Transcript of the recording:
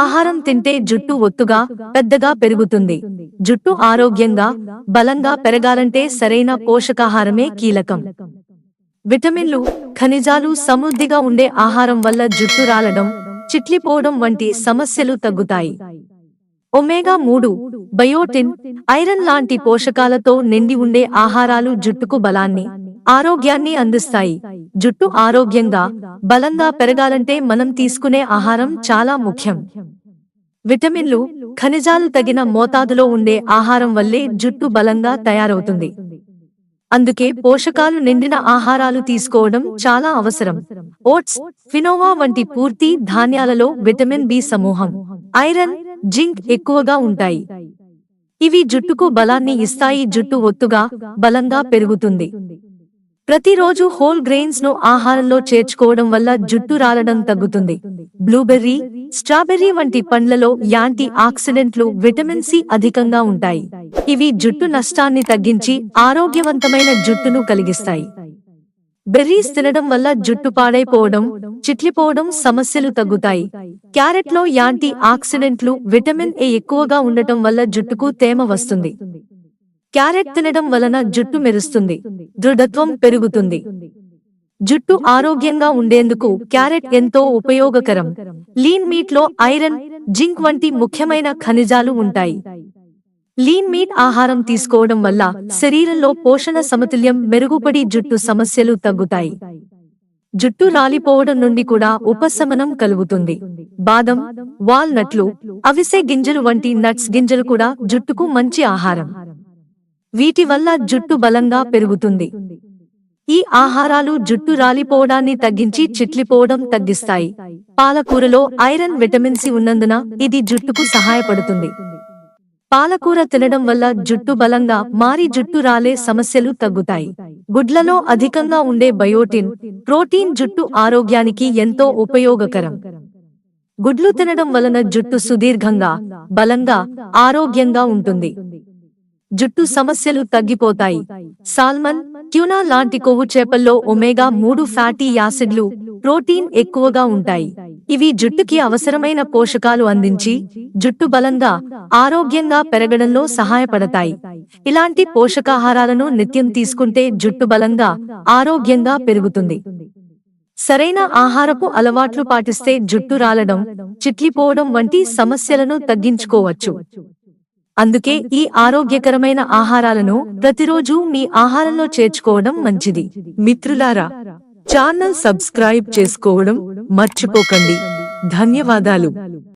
ఆహారం తింటే జుట్టు ఒత్తుగా పెద్దగా పెరుగుతుంది. జుట్టు ఆరోగ్యంగా బలంగా పెరగాలంటే సరైన పోషకాహారమే కీలకం. విటమిన్లు, ఖనిజాలు సమృద్ధిగా ఉండే ఆహారం వల్ల జుట్టు రాలడం, చిట్లిపోవడం వంటి సమస్యలు తగ్గుతాయి. ఒమేగా-3, బయోటిన్, ఐరన్ లాంటి పోషకాలతో నిండి ఉండే ఆహారాలు జుట్టుకు బలాన్ని, ఆరోగ్యాన్ని అందిస్తాయి. జుట్టు ఆరోగ్యంగా, బలంగా పెరగాలంటే మనం తీసుకునే ఆహారం చాలా ముఖ్యం. విటమిన్లు, ఖనిజాలు తగిన మోతాదులో ఉండే ఆహారం వల్లే జుట్టు బలంగా తయారవుతుంది. అందుకే పోషకాలు నిండిన ఆహారాలు తీసుకోవడం చాలా అవసరం. ఓట్స్, క్వినోవా వంటి పూర్తి ధాన్యాలలో విటమిన్ బి సమూహం, ఐరన్, జింక్ ఎక్కువగా ఉంటాయి. ఇవి జుట్టుకు బలాన్ని ఇస్తాయి. జుట్టు ఒత్తుగా, బలంగా పెరుగుతుంది. ప్రతిరోజు హోల్ గ్రెయిన్స్ ను ఆహారంలో చేర్చుకోవడం వల్ల జుట్టు రాలడం తగ్గుతుంది. బ్లూబెర్రీ, స్ట్రాబెర్రీ వంటి పండ్లలో యాంటీ ఆక్సిడెంట్లు, విటమిన్ సి అధికంగా ఉంటాయి. ఇవి జుట్టు నష్టాన్ని తగ్గించి ఆరోగ్యవంతమైన జుట్టును కలిగిస్తాయి. బెర్రీస్ తినడం వల్ల జుట్టు పాడైపోవడం, చిట్లిపోవడం సమస్యలు తగ్గుతాయి. క్యారెట్ లో యాంటీ ఆక్సిడెంట్లు, విటమిన్ ఏ ఎక్కువగా ఉండటం వల్ల జుట్టుకు తేమ వస్తుంది. క్యారెట్ తినడం వలన జుట్టు మెరుస్తుంది, దృఢత్వం పెరుగుతుంది. జుట్టు ఆరోగ్యంగా ఉండేందుకు క్యారెట్ ఎంతో ఉపయోగకరం. లీన్ మీట్ లో ఐరన్, జింక్ వంటి ముఖ్యమైన ఖనిజాలు ఉంటాయి. లీన్ మీట్ ఆహారం తీసుకోవడం వల్ల శరీరంలో పోషణ సమతుల్యం మెరుగుపడి జుట్టు సమస్యలు తగ్గుతాయి. జుట్టు రాలిపోవడం నుండి కూడా ఉపశమనం కలుగుతుంది. బాదం, వాల్నట్లు, అవిసె గింజలు వంటి నట్స్ గింజలు కూడా జుట్టుకు మంచి ఆహారం. వీటి వల్ల జుట్టు బలంగా పెరుగుతుంది. ఈ ఆహారాలు జుట్టు రాలిపోవడాన్ని తగ్గించి చిట్లిపోవడం తగ్గిస్తాయి. పాలకూరలో ఐరన్, విటమిన్ సి ఉన్నందున ఇది జుట్టుకు సహాయపడుతుంది. పాలకూర తినడం వల్ల జుట్టు బలంగా మారి జుట్టు రాలే సమస్యలు తగ్గుతాయి. గుడ్లలో అధికంగా ఉండే బయోటిన్, ప్రోటీన్ జుట్టు ఆరోగ్యానికి ఎంతో ఉపయోగకరం. గుడ్లు తినడం వలన జుట్టు సుదీర్ఘంగా, బలంగా, ఆరోగ్యంగా ఉంటుంది. జుట్టు సమస్యలు తగ్గిపోతాయి. సాల్మన్, ట్యూనా లాంటి కొవ్వు చేపల్లో ఒమేగా-3 ఫ్యాటీ యాసిడ్లు, ప్రోటీన్ ఎక్కువగా ఉంటాయి. ఇవి జుట్టుకి అవసరమైన పోషకాలు అందించి జుట్టు బలంగా, ఆరోగ్యంగా పెరగడంలో సహాయపడతాయి. ఇలాంటి పోషకాహారాలను నిత్యం తీసుకుంటే జుట్టు బలంగా, ఆరోగ్యంగా పెరుగుతుంది. సరైన ఆహారపు అలవాట్లు పాటిస్తే జుట్టు రాలడం, చిట్లిపోవడం వంటి సమస్యలను తగ్గించుకోవచ్చు. అందుకే ఈ ఆరోగ్యకరమైన ఆహారాలను ప్రతిరోజు మీ ఆహారంలో చేర్చుకోవడం మంచిది. మిత్రులారా, ఛానల్ సబ్స్క్రైబ్ చేసుకోవడం మర్చిపోకండి. ధన్యవాదాలు.